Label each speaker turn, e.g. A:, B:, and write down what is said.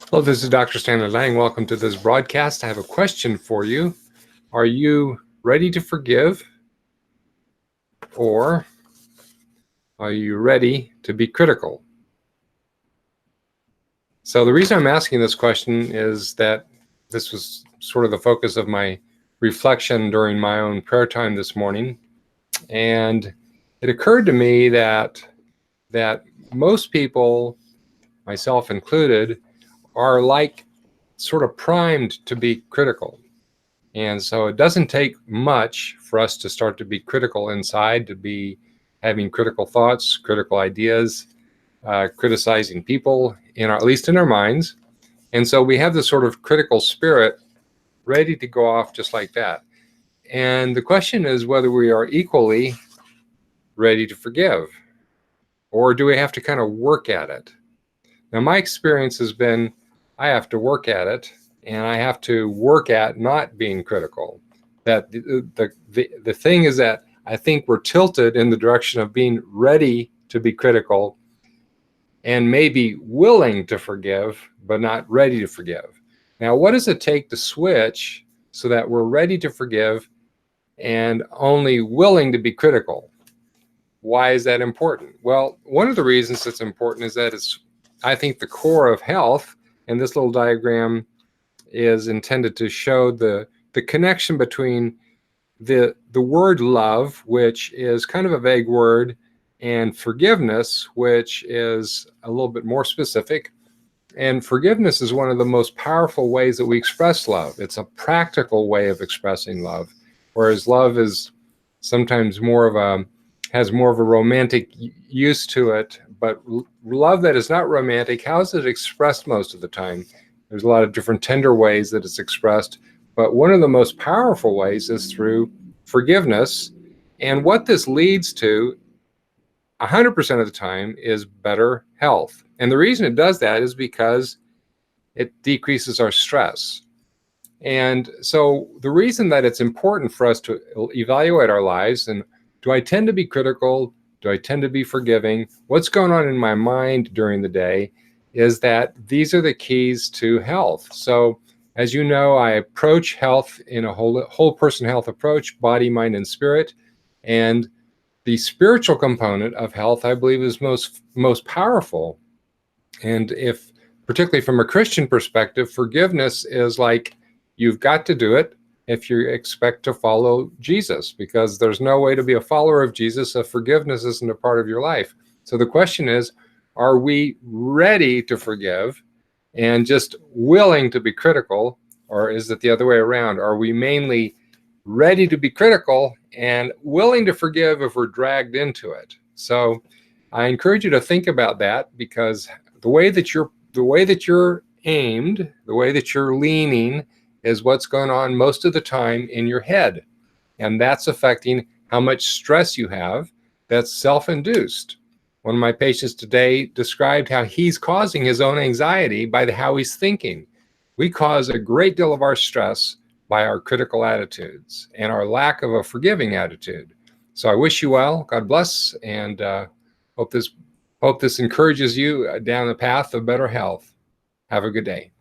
A: Hello, this is Dr. Stanley Lang. Welcome to this broadcast. I have a question for you. Are you ready to forgive, or are you ready to be critical? So the reason I'm asking this question is that this was sort of the focus of my reflection during my own prayer time this morning. And it occurred to me that most people, myself included, are like sort of primed to be critical. And so it doesn't take much for us to start to be critical inside, to be having critical thoughts, critical ideas, criticizing people, at least in our minds. And so we have this sort of critical spirit ready to go off just like that. And the question is whether we are equally ready to forgive, or do we have to kind of work at it? Now, my experience has been I have to work at it, and I have to work at not being critical. That the thing is that I think we're tilted in the direction of being ready to be critical and maybe willing to forgive, but not ready to forgive. Now, what does it take to switch so that we're ready to forgive and only willing to be critical? Why is that important? Well, one of the reasons it's important is that it's, I think, the core of health. And this little diagram is intended to show the connection between the word love, which is kind of a vague word, and forgiveness, which is a little bit more specific. And forgiveness is one of the most powerful ways that we express love. It's a practical way of expressing love, whereas love is sometimes has more of a romantic use to it. But love that is not romantic, how is it expressed most of the time? There's a lot of different tender ways that it's expressed, but one of the most powerful ways is through forgiveness. And what this leads to 100% of the time is better health. And the reason it does that is because it decreases our stress. And so the reason that it's important for us to evaluate our lives, and do I tend to be critical? Do I tend to be forgiving? What's going on in my mind during the day? Is that these are the keys to health. So as you know, I approach health in a whole person health approach, body, mind, and spirit. And the spiritual component of health, I believe, is most powerful. And if, particularly from a Christian perspective, forgiveness is like, you've got to do it if you expect to follow Jesus, because there's no way to be a follower of Jesus if forgiveness isn't a part of your life. So the question is, are we ready to forgive and just willing to be critical, or is it the other way around? Are we mainly ready to be critical and willing to forgive if we're dragged into it? So I encourage you to think about that, because the way that you're aimed, the way that you're leaning, is what's going on most of the time in your head. And that's affecting how much stress you have that's self-induced. One of my patients today described how he's causing his own anxiety by how he's thinking. We cause a great deal of our stress by our critical attitudes and our lack of a forgiving attitude. So I wish you well. God bless, and hope this encourages you down the path of better health. Have a good day.